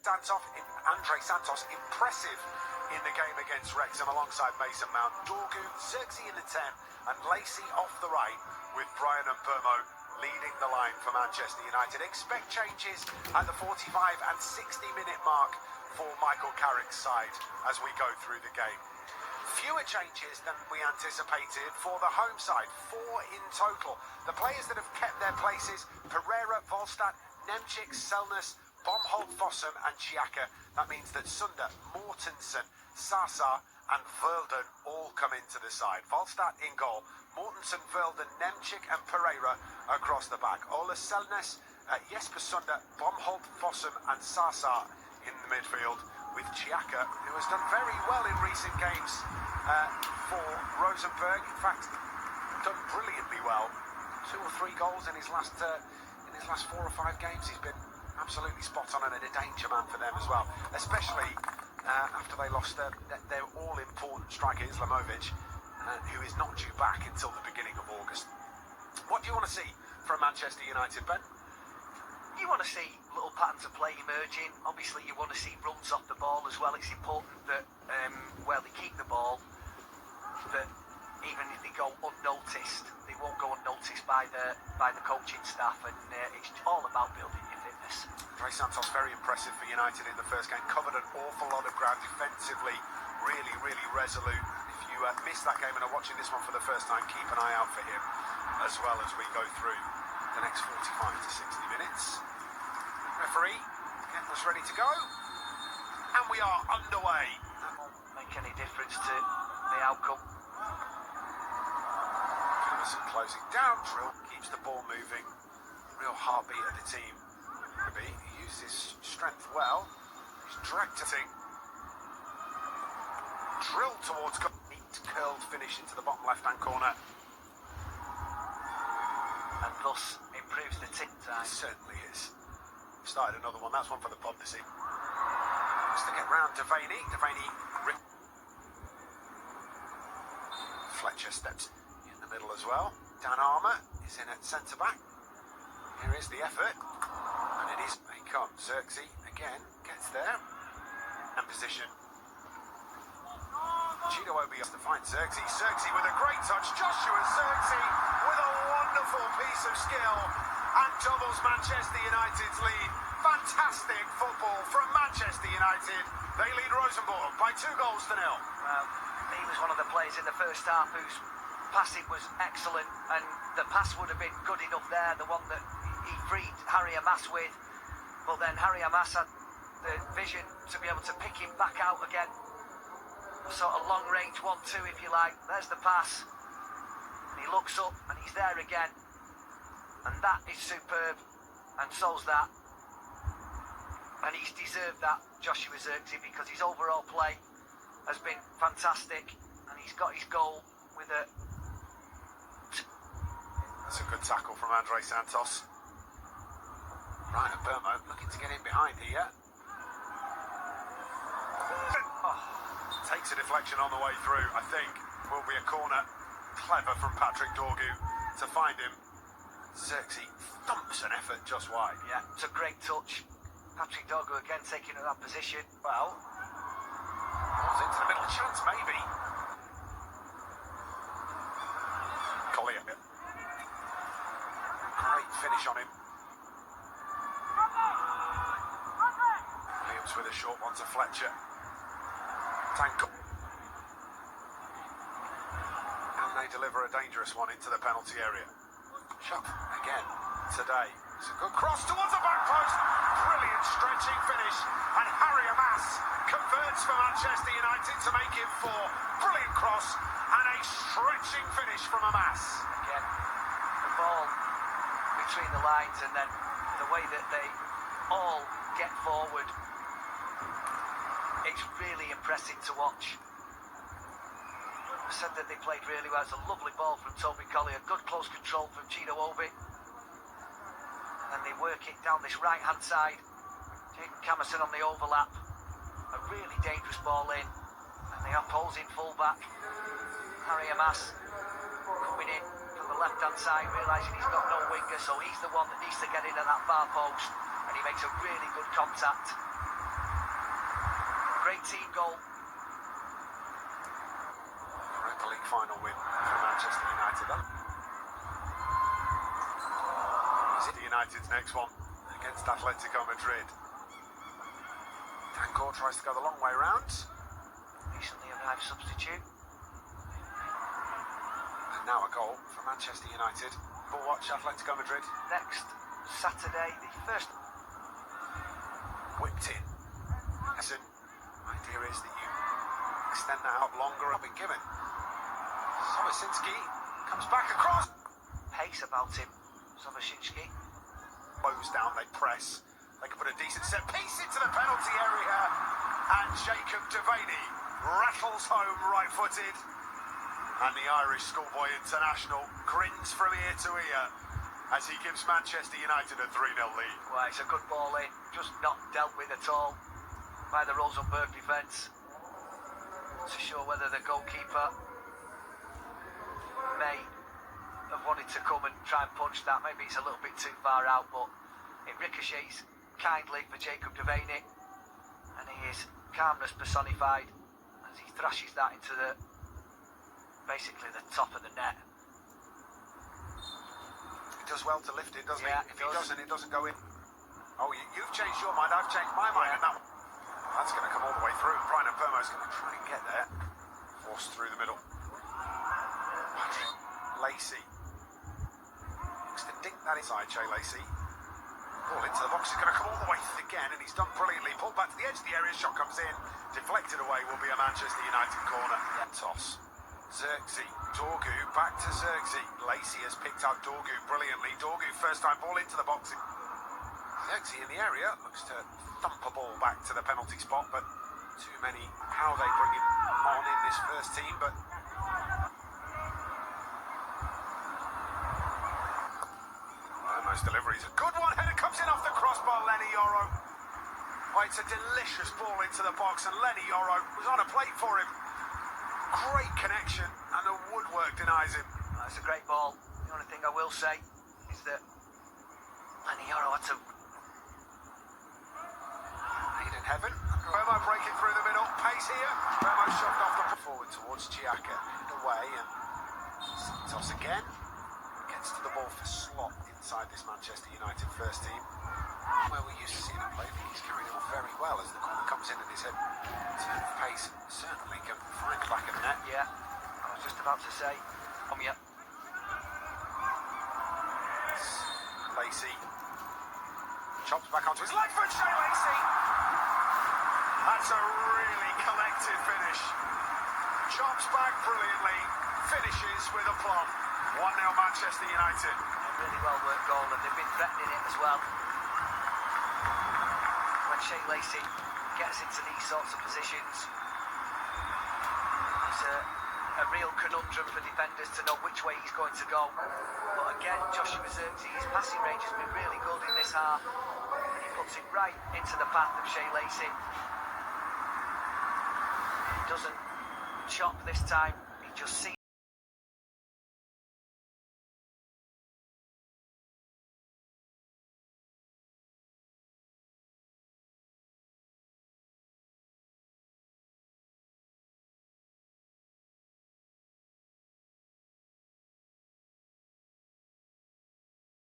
Andre Santos, impressive in the game against Wrexham alongside Mason Mount. Dorgu, Xerxes in the 10 and Lacey off the right with Brian and Burmo leading the line for Manchester United. Expect changes at the 45 and 60-minute mark for Michael Carrick's side as we go through the game. Fewer changes than we anticipated for the home side, 4 in total. The players that have kept their places: Pereira, Volstad, Nemchik, Selness, Bomholt, Fossum and Chiaka. That means that Sunder, Mortensen, Sasa and Verden all come into the side. Volstad in goal, Mortensen, Verden, Nemchik and Pereira across the back. Ola Selness, Jesper Sunder, Bomholt, Fossum and Sasa in the midfield, with Chiaka, who has done very well in recent games for Rosenborg. In fact, done brilliantly well. 2 or 3 goals in his last 4 or 5 games. He's been absolutely spot on and a danger man for them as well, especially after they lost their all-important striker Islamovic, who is not due back until the beginning of August. What do you want to see from Manchester United, Ben? You want to see little patterns of play emerging. Obviously you want to see runs off the ball as well. It's important that where they keep the ball, that even if they go unnoticed, they won't go unnoticed by the coaching staff, and it's all about building your fitness. Andre Santos, very impressive for United in the first game. Covered an awful lot of ground defensively, really resolute. If you missed that game and are watching this one for the first time, keep an eye out for him as well as we go through the next 45 to 60 minutes. Referee, getting us ready to go, and we are underway. That won't make any difference to the outcome. Closing down, Drill keeps the ball moving. Real heartbeat of the team. He uses his strength well. He's directing. Drill towards goal. Neat curled finish into the bottom left-hand corner. And thus improves the tick time. It certainly is. Started another one. That's one for the pod this evening. Just to get round Devaney. Fletcher steps in the middle as well. Dan Armour is in at centre-back. Here is the effort. And it is. Here comes Xerxes again. Gets there. And position. Chido Obi has to find Xerxes. Xerxes with a great touch. Joshua Xerxes with a wonderful piece of skill. And doubles Manchester United's lead. Fantastic football from Manchester United. They lead Rosenborg by 2 goals to 0. Well, he was one of the players in the first half whose passing was excellent, and the pass would have been good enough there, the one that he freed Harry Amas with, but then Harry Amas had the vision to be able to pick him back out again. A sort of long range 1-2 if you like. There's the pass, and he looks up and he's there again, and that is superb, and so's that, and he's deserved that, Joshua Xerxes, because his overall play has been fantastic, and he's got his goal with a... That's a good tackle from Andre Santos. Ryan Burmo looking to get in behind here. Oh, takes a deflection on the way through. I think will be a corner. Clever from Patrick Dorgu to find him. Xerxes thumps an effort just wide. Yeah, it's a great touch. Patrick Dorgu again taking that position. Well, into the middle, chance maybe. Collier. Great finish on him. Williams with a short one to Fletcher. Tanko. And they deliver a dangerous one into the penalty area. Shot again today. It's a good cross towards the back post. Brilliant stretching finish. And Harry Amas converts for Manchester United to make it 4. Brilliant cross and a stretching finish from Amas. Again, the ball between the lines, and then the way that they all get forward, it's really impressive to watch. I said that they played really well. It's a lovely ball from Toby Collier, good close control from Chido Obi, and they work it down this right hand side. Jacob Camerson on the overlap, a really dangerous ball in, and the opposing fullback Harry Amas coming in from the left hand side, realising he's got no winger, so he's the one that needs to get in at that far post, and he makes a really good contact. Great team goal. Europa League final win for Manchester United. Is it United's next one against Atletico Madrid? Danko tries to go the long way round. Recently arrived substitute. And now a goal for Manchester United. But watch Atletico Madrid. Next Saturday, the first. Whipped in. Listen, idea is that you extend that out longer. I've been given. Sobocinski comes back across. Pace about him, Sobocinski. Close down, they press. They can put a decent set piece into the penalty area. And Jacob Devaney rattles home right-footed. And the Irish schoolboy international grins from ear to ear as he gives Manchester United a 3-0 lead. Well, it's a good ball in, just not dealt with at all by the Rosenborg defence. Not so sure whether the goalkeeper may have wanted to come and try and punch that. Maybe it's a little bit too far out, but it ricochets kindly for Jacob Devaney, and he is calmness personified as he thrashes that into the basically the top of the net. He does well to lift it, doesn't Yeah, he? If he doesn't, it doesn't go in. Oh, you've changed your mind, I've changed my mind, and that's going to come all the way through. Brian Burmo's going to try and get there. Forced through the middle. Lacey. Looks to dink that inside, Jay Lacey. Ball into the box, he's going to come all the way through again, and he's done brilliantly. Pulled back to the edge of the area, shot comes in. Deflected away, will be a Manchester United corner. Toss. Zirkzee, Dorgu, back to Zirkzee. Lacey has picked out Dorgu brilliantly. Dorgu, first time ball into the box. Zirkzee in the area, looks to thump a ball back to the penalty spot, but too many how they bring him on in this first team, but Burmo's delivery is a good one. Header comes in off the crossbar, Lenny Yoro. Oh, it's a delicious ball into the box, and Lenny Yoro was on a plate for him. Great connection, and the woodwork denies him. That's a great ball. The only thing I will say is that Lenny Yoro had to lead in heaven. Burmo breaking through the middle. Pace here. Burmo shoved off the forward towards Chiaka. Away, and Santos again. Gets to the ball for Slot inside this Manchester United first team. Where we used to see him play, I think he's carrying it off very well as the corner comes in and his head turn of pace certainly can find the back of the net. Yeah, I was just about to say, yeah. Lacey chops back onto his leg foot. Shea Lacey. That's a really collected finish. Chops back brilliantly, finishes with aplomb. 1-0 Manchester United. A really well worked goal, and they've been threatening it as well. When Shea Lacey gets into these sorts of positions, it's a real conundrum for defenders to know which way he's going to go. But again, Joshua Zirkzee, his passing range has been really good in this half. And he puts it right into the path of Shea Lacey. He doesn't chop this time, he just sees